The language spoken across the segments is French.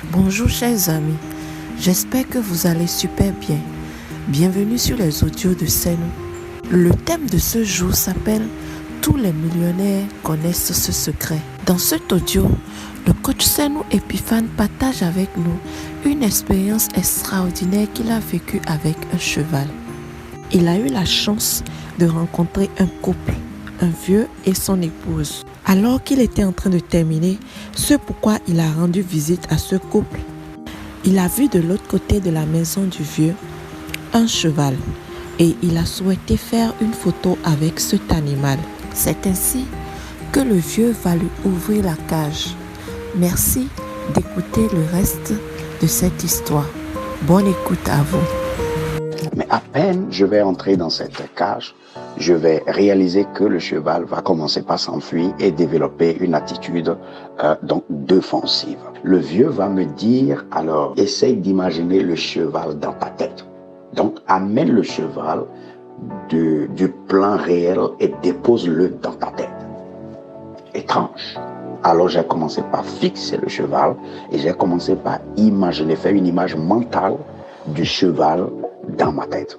Bonjour chers amis, j'espère que vous allez super bien. Bienvenue sur les audios de Senou. Le thème de ce jour s'appelle « Tous les millionnaires connaissent ce secret ». Dans cet audio, le coach Senou Epiphane partage avec nous une expérience extraordinaire qu'il a vécue avec un cheval. Il a eu la chance de rencontrer un couple, un vieux et son épouse. Alors qu'il était en train de terminer ce pourquoi il a rendu visite à ce couple, il a vu de l'autre côté de la maison du vieux un cheval et il a souhaité faire une photo avec cet animal. C'est ainsi que le vieux va lui ouvrir la cage. Merci d'écouter le reste de cette histoire. Bonne écoute à vous. Mais à peine je vais entrer dans cette cage, je vais réaliser que le cheval va commencer par s'enfuir et développer une attitude donc défensive. Le vieux va me dire, alors essaye d'imaginer le cheval dans ta tête. Donc amène le cheval du plan réel et dépose-le dans ta tête. Étrange. Alors j'ai commencé par fixer le cheval et j'ai commencé par imaginer, faire une image mentale du cheval dans ma tête.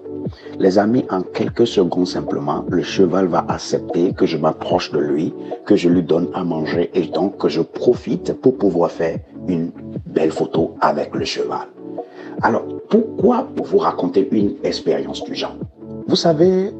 Les amis, en quelques secondes simplement, le cheval va accepter que je m'approche de lui, que je lui donne à manger et donc que je profite pour pouvoir faire une belle photo avec le cheval. Alors, pourquoi vous raconter une expérience du genre? Vous savez,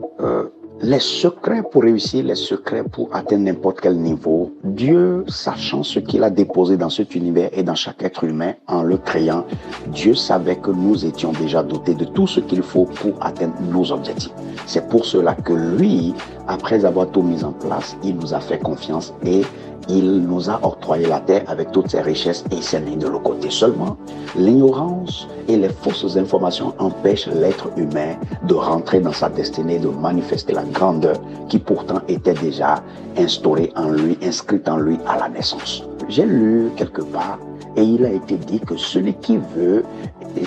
les secrets pour réussir, les secrets pour atteindre n'importe quel niveau, Dieu, sachant ce qu'il a déposé dans cet univers et dans chaque être humain, en le créant, Dieu savait que nous étions déjà dotés de tout ce qu'il faut pour atteindre nos objectifs. C'est pour cela que lui, après avoir tout mis en place, il nous a fait confiance et il nous a octroyé la terre avec toutes ses richesses et il s'est mis de l'autre côté. Seulement, l'ignorance et les fausses informations empêchent l'être humain de rentrer dans sa destinée, de manifester la grandeur qui pourtant était déjà instaurée en lui, inscrite en lui à la naissance. J'ai lu quelque part et il a été dit que celui qui veut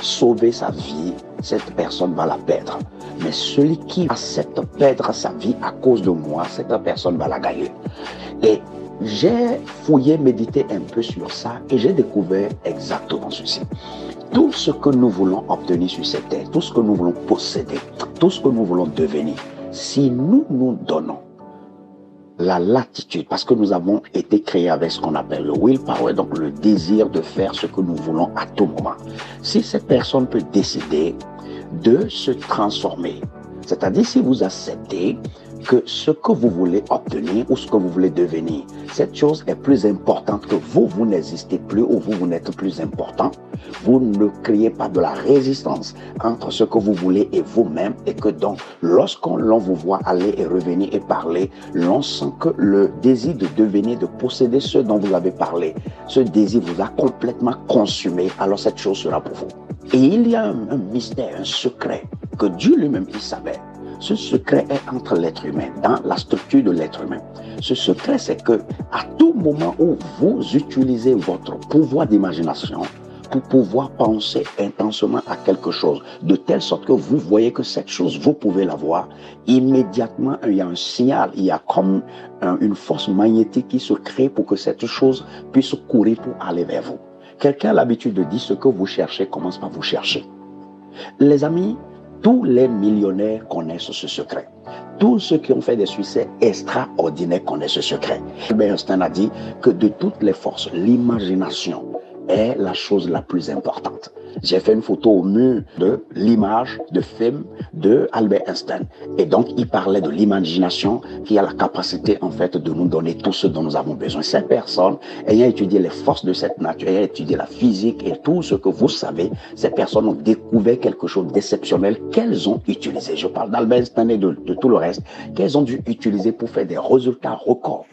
sauver sa vie, cette personne va la perdre. Mais celui qui accepte perdre sa vie à cause de moi, cette personne va la gagner. Et j'ai fouillé, médité un peu sur ça et j'ai découvert exactement ceci. Tout ce que nous voulons obtenir sur cette terre, tout ce que nous voulons posséder, tout ce que nous voulons devenir, si nous nous donnons la latitude, parce que nous avons été créés avec ce qu'on appelle le willpower, donc le désir de faire ce que nous voulons à tout moment. Si cette personne peut décider de se transformer, c'est-à-dire si vous acceptez que ce que vous voulez obtenir ou ce que vous voulez devenir, cette chose est plus importante que vous, vous n'existez plus ou vous n'êtes plus important. Vous ne créez pas de la résistance entre ce que vous voulez et vous-même et que donc, l'on vous voit aller et revenir et parler, l'on sent que le désir de devenir, de posséder ce dont vous avez parlé, ce désir vous a complètement consumé, alors cette chose sera pour vous. Et il y a un mystère, un secret que Dieu lui-même il savait. Ce secret est entre l'être humain, dans la structure de l'être humain. Ce secret, c'est que à tout moment où vous utilisez votre pouvoir d'imagination pour pouvoir penser intensément à quelque chose, de telle sorte que vous voyez que cette chose, vous pouvez la voir, immédiatement, il y a un signal, il y a comme une force magnétique qui se crée pour que cette chose puisse courir pour aller vers vous. Quelqu'un a l'habitude de dire ce que vous cherchez commence par vous chercher. Les amis, tous les millionnaires connaissent ce secret. Tous ceux qui ont fait des succès extraordinaires connaissent ce secret. Albert Einstein a dit que de toutes les forces, l'imagination est la chose la plus importante. J'ai fait une photo au mur de l'image de film de Albert Einstein. Et donc, il parlait de l'imagination qui a la capacité, en fait, de nous donner tout ce dont nous avons besoin. Ces personnes, ayant étudié les forces de cette nature, ayant étudié la physique et tout ce que vous savez, ces personnes ont découvert quelque chose d'exceptionnel qu'elles ont utilisé. Je parle d'Albert Einstein et de tout le reste, qu'elles ont dû utiliser pour faire des résultats records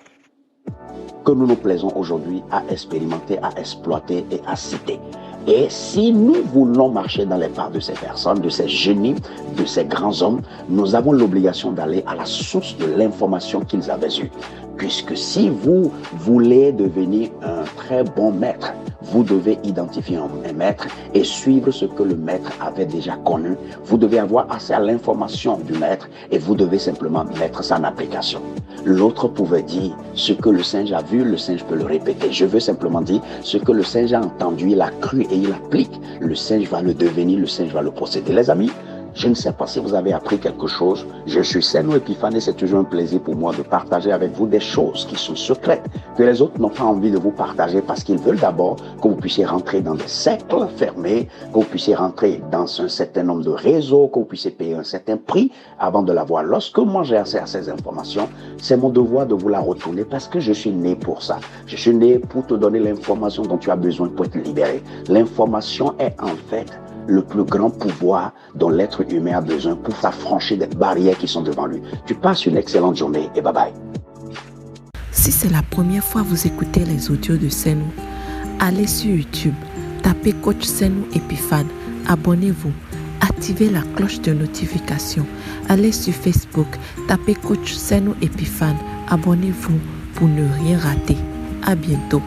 que nous nous plaisons aujourd'hui à expérimenter, à exploiter et à citer. Et si nous voulons marcher dans les pas de ces personnes, de ces génies, de ces grands hommes, nous avons l'obligation d'aller à la source de l'information qu'ils avaient eue. Puisque si vous voulez devenir un très bon maître, vous devez identifier un maître et suivre ce que le maître avait déjà connu. Vous devez avoir accès à l'information du maître et vous devez simplement mettre ça en application. L'autre pouvait dire ce que le singe a vu, le singe peut le répéter. Je veux simplement dire ce que le singe a entendu, il a cru et il applique. Le singe va le devenir, le singe va le posséder. Les amis, je ne sais pas si vous avez appris quelque chose. Je suis Senou Epiphane et c'est toujours un plaisir pour moi de partager avec vous des choses qui sont secrètes, que les autres n'ont pas envie de vous partager parce qu'ils veulent d'abord que vous puissiez rentrer dans des cercles fermés, que vous puissiez rentrer dans un certain nombre de réseaux, que vous puissiez payer un certain prix avant de l'avoir. Lorsque moi j'ai accès à ces informations, c'est mon devoir de vous la retourner parce que je suis né pour ça. Je suis né pour te donner l'information dont tu as besoin pour être libéré. L'information est en fait le plus grand pouvoir dont l'être humain a besoin pour s'affranchir des barrières qui sont devant lui. Tu passes une excellente journée et bye bye. Si c'est la première fois que vous écoutez les audios de Senou, allez sur YouTube, tapez Coach Senou Epiphane, abonnez-vous, activez la cloche de notification. Allez sur Facebook, tapez Coach Senou Epiphane, abonnez-vous pour ne rien rater. À bientôt.